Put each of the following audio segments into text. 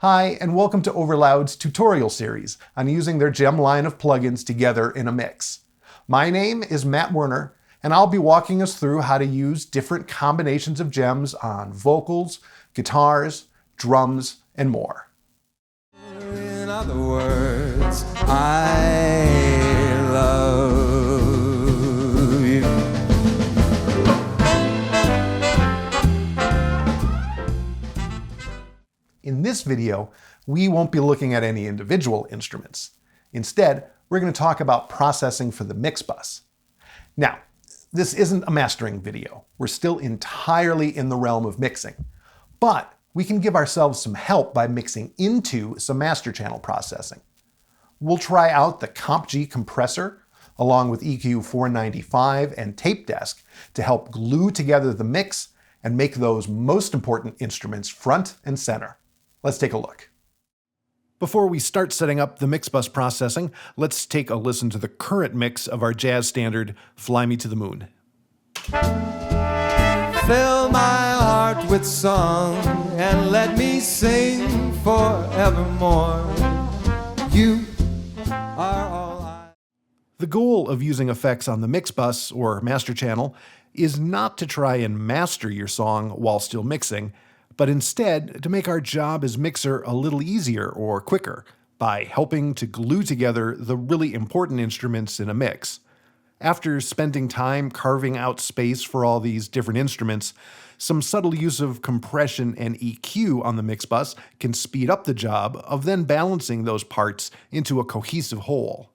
Hi, and welcome to Overloud's tutorial series on using their gem line of plugins together in a mix. My name is Matt Werner, and I'll be walking us through how to use different combinations of gems on vocals, guitars, drums, and more. In other words, I love you. In this video, we won't be looking at any individual instruments. Instead, we're going to talk about processing for the mix bus. Now, this isn't a mastering video. We're still entirely in the realm of mixing. But we can give ourselves some help by mixing into some master channel processing. We'll try out the Comp G compressor along with EQ 495 and Tape Desk to help glue together the mix and make those most important instruments front and center. Let's take a look. Before we start setting up the mix bus processing, let's take a listen to the current mix of our jazz standard, Fly Me to the Moon. Fill my heart with song and let me sing forevermore. You are all I... The goal of using effects on the mix bus or master channel is not to try and master your song while still mixing, but instead to make our job as mixer a little easier or quicker by helping to glue together the really important instruments in a mix. After spending time carving out space for all these different instruments, some subtle use of compression and EQ on the mix bus can speed up the job of then balancing those parts into a cohesive whole.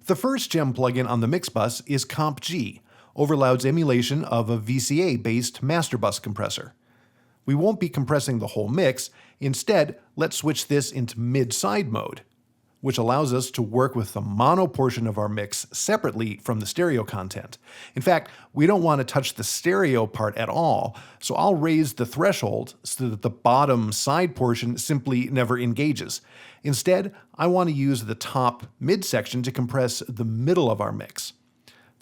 The first gem plugin on the mix bus is Comp G, Overloud's emulation of a VCA-based master bus compressor. We won't be compressing the whole mix. Instead, let's switch this into mid-side mode, which allows us to work with the mono portion of our mix separately from the stereo content. In fact, we don't want to touch the stereo part at all, so I'll raise the threshold so that the bottom side portion simply never engages. Instead, I want to use the top midsection to compress the middle of our mix.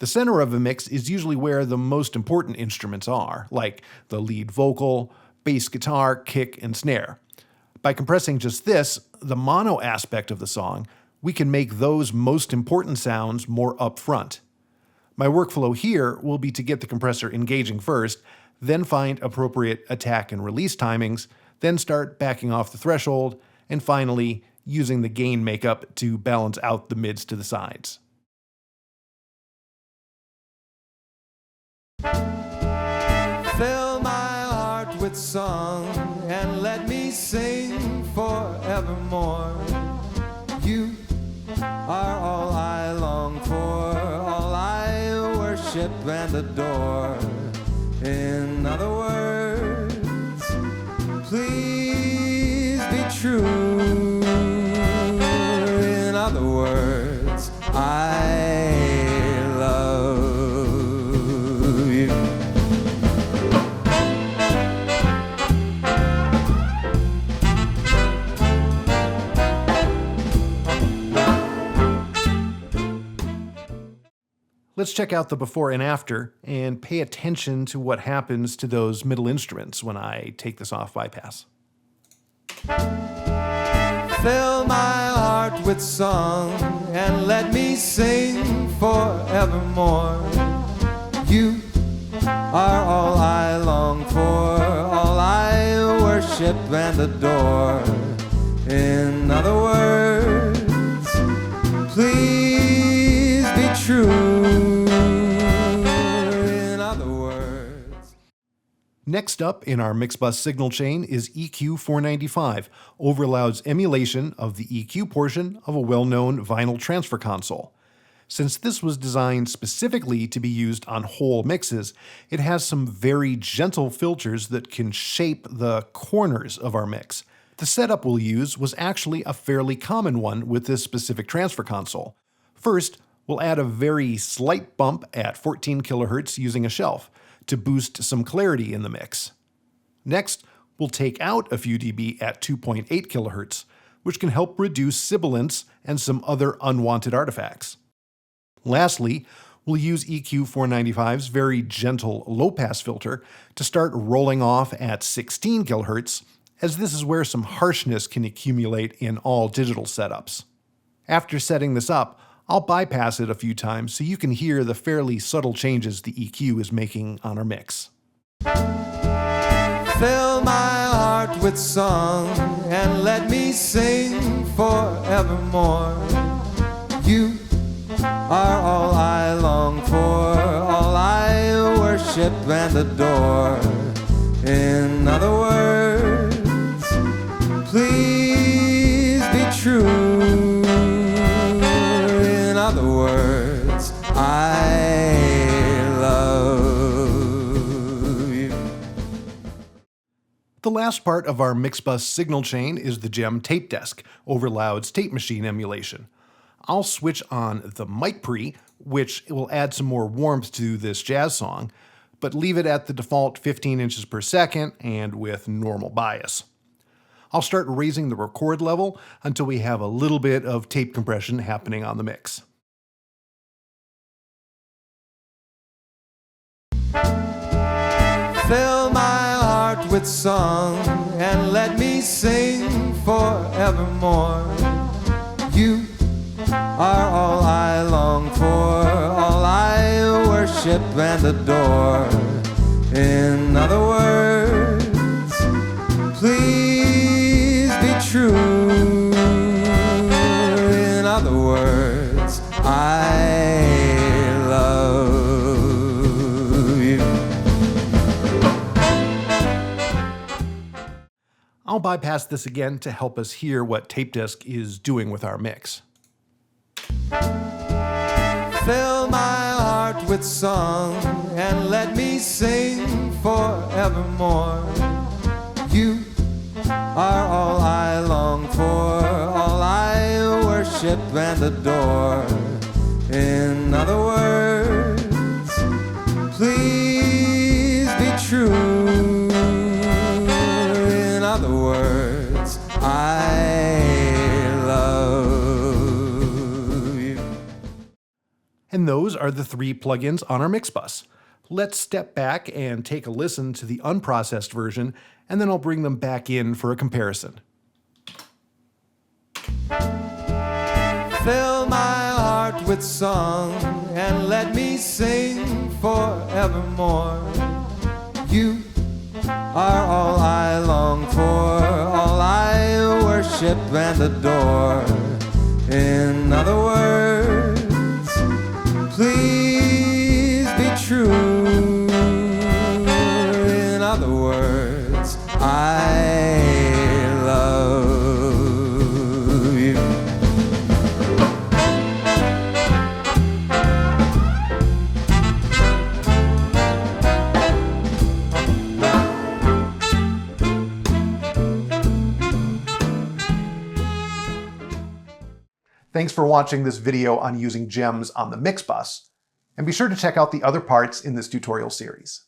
The center of a mix is usually where the most important instruments are, like the lead vocal, bass guitar, kick, and snare. By compressing just this, the mono aspect of the song, we can make those most important sounds more upfront. My workflow here will be to get the compressor engaging first, then find appropriate attack and release timings, then start backing off the threshold, and finally using the gain makeup to balance out the mids to the sides. Fill my heart with song and let me sing forevermore. You are all I long for, all I worship and adore. In other words, please be true. In other words, I love you. Let's check out the before and after and pay attention to what happens to those middle instruments when I take this off bypass. Fill my heart with song and let me sing forevermore. You are all I long for, all I worship and adore. In other words, please be true. In other words. Next up in our mix bus signal chain is EQ 495, Overloud's emulation of the EQ portion of a well-known vinyl transfer console. Since this was designed specifically to be used on whole mixes, it has some very gentle filters that can shape the corners of our mix. The setup we'll use was actually a fairly common one with this specific transfer console. First, we'll add a very slight bump at 14 kHz using a shelf to boost some clarity in the mix. Next, we'll take out a few dB at 2.8 kHz, which can help reduce sibilance and some other unwanted artifacts. Lastly, we'll use EQ 495's very gentle low-pass filter to start rolling off at 16 kHz as this is where some harshness can accumulate in all digital setups. After setting this up, I'll bypass it a few times so you can hear the fairly subtle changes the EQ is making on our mix. Fill my heart with song and let me sing forevermore. You are all I long for, all I worship and adore. In other words, please be true. In other words, I love you. The last part of our Mixbus signal chain is the gem tape desk, Overloud's tape machine emulation. I'll switch on the mic pre, which will add some more warmth to this jazz song, but leave it at the default 15 inches per second and with normal bias. I'll start raising the record level until we have a little bit of tape compression happening on the mix. Fill my heart with song and let me sing forevermore. You are all I long for, all I worship and adore. In other words, please be true. In other words, I love you. I'll bypass this again to help us hear what tape desk is doing with our mix. Fill my heart with song and let me sing forevermore. You are all I long for, all I worship and adore. In other words, please be true. In other words, I love you. And those are the 3 plugins on our Mixbus. Let's step back and take a listen to the unprocessed version, and then I'll bring them back in for a comparison. Fill my heart with song and let me sing forevermore. You are all I long for, all I worship and adore. In other words, please be true. In other words, I love you. Thanks for watching this video on using gems on the Mixbus, and be sure to check out the other parts in this tutorial series.